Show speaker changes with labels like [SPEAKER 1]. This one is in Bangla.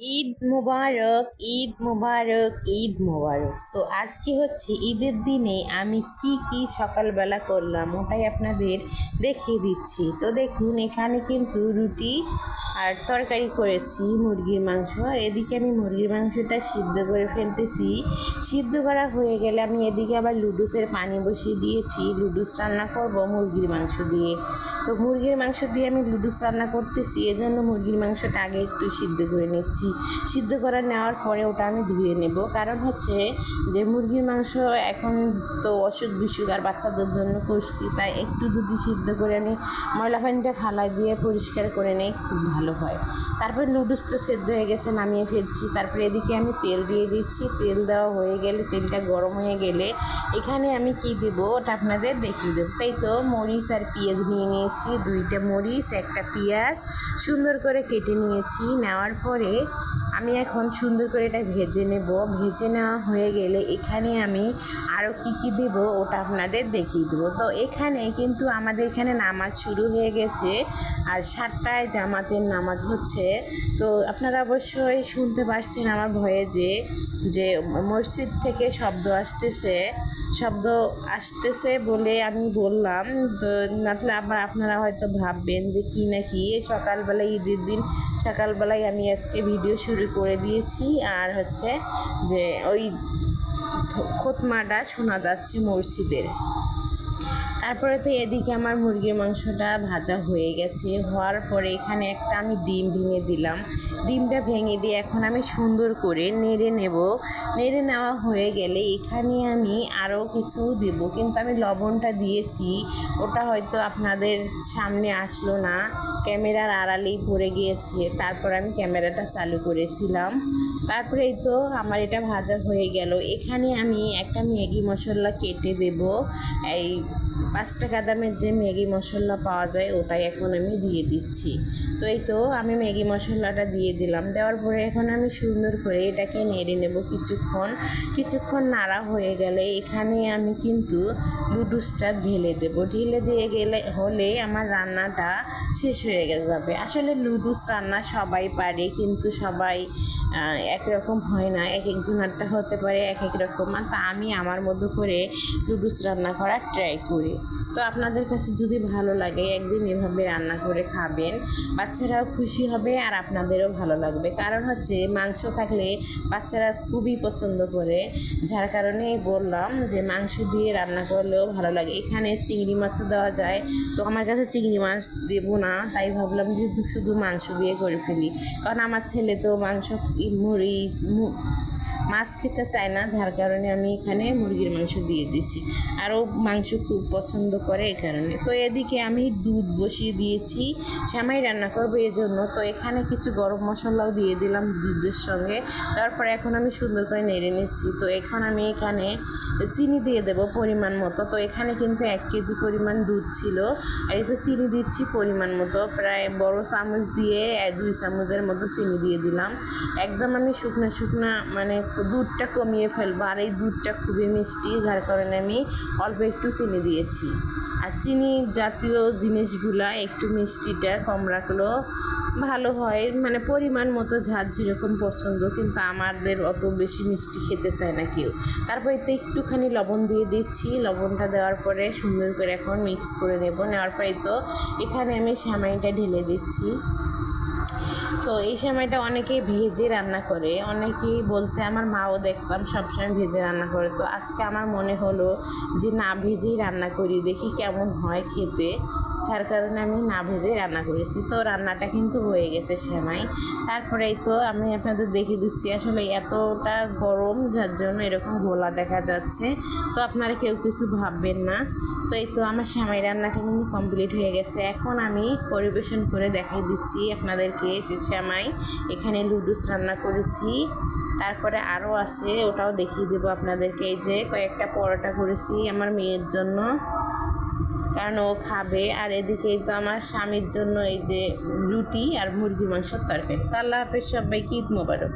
[SPEAKER 1] ঈদ মোবারক, ঈদ মোবারক, ঈদ মোবারক। তো আজকে হচ্ছে ঈদের দিনে আমি কি কি সকালবেলা করলাম ওটাই আপনাদের দেখিয়ে দিচ্ছি। তো দেখুন, এখানে কিন্তু রুটি আর তরকারি করেছি মুরগির মাংস, আর এদিকে আমি মুরগির মাংসটা সিদ্ধ করে ফেলতেছি। সিদ্ধ করা হয়ে গেলে আমি এদিকে আবার লুডুসের পানি বসিয়ে দিয়েছি। লুডুস রান্না করব মুরগির মাংস দিয়ে। তো মুরগির মাংস দিয়ে আমি লুডুস রান্না করতেছি, এজন্য মুরগির মাংসটা আগে একটু সিদ্ধ করে নিচ্ছি। সিদ্ধ করে নেওয়ার পরে ওটা আমি ধুয়ে নেব, কারণ হচ্ছে যে মুরগির মাংস এখন তো অসুখ বিসুখ আর বাচ্চাদের জন্য করছি, তাই একটু যদি সিদ্ধ করে আমি ময়লা পানিটা ফালাই দিয়ে পরিষ্কার করে নেই, খুব ভালো হয়। তারপর নুডলস তো সেদ্ধ হয়ে গেছে, নামিয়ে ফেলছি। তারপরে এদিকে আমি তেল দিয়ে দিচ্ছি। তেল দেওয়া হয়ে গেলে, তেলটা গরম হয়ে গেলে এখানে আমি কি দেবো ওটা আপনাদের দেখিয়ে দেবো। তাই তো মরিচ আর পেঁয়াজ নিয়ে নিয়েছি, 2টা মরিচ, 1টা পেঁয়াজ সুন্দর করে কেটে নিয়েছি। নেওয়ার পরে আমি এখন সুন্দর করে এটা ভেজে নেব। ভেজে নেওয়া হয়ে গেলে এখানে আমি আরও কী দেবো ওটা আপনাদের দেখিয়ে দেবো। তো এখানে কিন্তু আমাদের এখানে নামাজ শুরু হয়ে গেছে, আর 7টায় জামাতের নামাজ হচ্ছে। তো আপনারা অবশ্যই শুনতে পাচ্ছেন আমার ভয়ে যে মসজিদ থেকে শব্দ আসতেছে বলে আমি বললাম। তো নাতলে আবার আপনারা হয়তো ভাববেন যে কি না কি, সকালবেলায় ঈদের দিন সকালবেলায় আমি আজকে ভিডিও শুরু করে দিয়েছি, আর হচ্ছে যে ওই খোতমাটা শোনা যাচ্ছে মসজিদের। তারপরে তো এদিকে আমার মুরগির মাংসটা ভাজা হয়ে গেছে। হওয়ার পরে এখানে একটা আমি ডিম ভেঙে দিলাম। ডিমটা ভেঙে দিয়ে এখন আমি সুন্দর করে নেড়ে নেব। নেড়ে নেওয়া হয়ে গেলে এখানে আমি আরও কিছু দেবো, কিন্তু আমি লবণটা দিয়েছি, ওটা হয়তো আপনাদের সামনে আসলো না, ক্যামেরার আড়ালেই পড়ে গিয়েছে। তারপর আমি ক্যামেরাটা চালু করেছিলাম। তারপরে এই তো আমার এটা ভাজা হয়ে গেল। এখানে আমি একটা ম্যাগি মশলা কেটে দেব। এই 5 টাকা দামের যে ম্যাগি মশলা পাওয়া যায় ওটাই এখন আমি দিয়ে দিচ্ছি। তো এই তো আমি ম্যাগি মশলাটা দিয়ে দিলাম। দেওয়ার পরে এখন আমি সুন্দর করে এটাকে নেড়ে নেব কিছুক্ষণ নাড়া হয়ে গেলে এখানে আমি কিন্তু লুডুসটা ঢেলে দেব। ঢেলে দিয়ে গেলে হলে আমার রান্নাটা শেষ হয়ে যাবে। আসলে লুডুস রান্না সবাই পারে, কিন্তু সবাই একরকম হয় না, এক একজনেরটা হতে পারে এক এক রকম। তা আমি আমার মতো করে লুডুস রান্না করার ট্রাই করি। তো আপনাদের কাছে যদি ভালো লাগে একদিন এভাবে রান্না করে খাবেন, বাচ্চারাও খুশি হবে আর আপনাদেরও ভালো লাগবে। কারণ হচ্ছে মাংস থাকলে বাচ্চারা খুবই পছন্দ করে, যার কারণে বললাম যে মাংস দিয়ে রান্না করলেও ভালো লাগে। এখানে চিংড়ি মাছও দেওয়া যায়, তো আমার কাছে চিংড়ি মাছ দেবো না, তাই ভাবলাম যে শুধু মাংস দিয়ে করে ফেলি। কারণ আমার ছেলে তো মাছ খেতে চায় না, যার কারণে আমি এখানে মুরগির মাংস দিয়ে দিচ্ছি। আরও মাংস খুব পছন্দ করে এই কারণে। তো এদিকে আমি দুধ বসিয়ে দিয়েছি, সেমাই রান্না করবো এজন্য। তো এখানে কিছু গরম মশলাও দিয়ে দিলাম দুধের সঙ্গে। তারপরে এখন আমি সুন্দর করে নেড়ে নিচ্ছি। তো এখন আমি এখানে চিনি দিয়ে দেবো পরিমাণ মতো। তো এখানে কিন্তু 1 কেজি পরিমাণ দুধ ছিল, আর এই তো চিনি দিচ্ছি পরিমাণ মতো, প্রায় বড় চামচ দিয়ে 2 চামচের মতো চিনি দিয়ে দিলাম। একদম আমি শুকনা মানে দুধটা কমিয়ে ফেলবো, আর এই দুধটা খুবই মিষ্টি, যার কারণে আমি অল্প একটু চিনি দিয়েছি। আর চিনি জাতীয় জিনিসগুলা একটু মিষ্টিটা কম রাখলেও ভালো হয়, মানে পরিমাণ মতো ঝাল যেরকম পছন্দ, কিন্তু আমাদের অত বেশি মিষ্টি খেতে চায় না কেউ। তারপর এতে একটুখানি লবণ দিয়ে দিচ্ছি। লবণটা দেওয়ার পরে সুন্দর করে এখন মিক্স করে নেওয়ার পরে তো এখানে আমি সেমাইটা ঢেলে দিচ্ছি। তো এই সময়টা অনেকেই ভেজে রান্না করে, অনেকেই বলতে আমার মাও দেখতাম সবসময় ভেজে রান্না করে। তো আজকে আমার মনে হলো যে না ভেজেই রান্না করি, দেখি কেমন হয় খেতে, যার কারণে আমি না ভেজেই রান্না করেছি। তো রান্নাটা কিন্তু হয়ে গেছে সেমাই। তারপরেই তো আমি আপনাদের দেখে দিচ্ছি, আসলে এতটা গরম যার জন্য এরকম গোলা দেখা যাচ্ছে। তো আপনারা কেউ কিছু ভাববেন না। তো এই তো আমার সেমাই রান্নাটা কিন্তু কমপ্লিট হয়ে গেছে। এখন আমি পরিবেশন করে দেখাই দিচ্ছি আপনাদেরকে সে সেমাই। এখানে লুডুস রান্না করেছি, তারপরে আরও আছে, ওটাও দেখিয়ে দেবো আপনাদেরকে। এই যে কয়েকটা পরোটা করেছি আমার মেয়ের জন্য, কারণ ও খাবে। আর এদিকে তো আমার স্বামীর জন্য এই যে রুটি আর মুরগির মাংসের তরকারি। তো আল্লাহ হাফেজ, সবাইকে ঈদ মোবারক।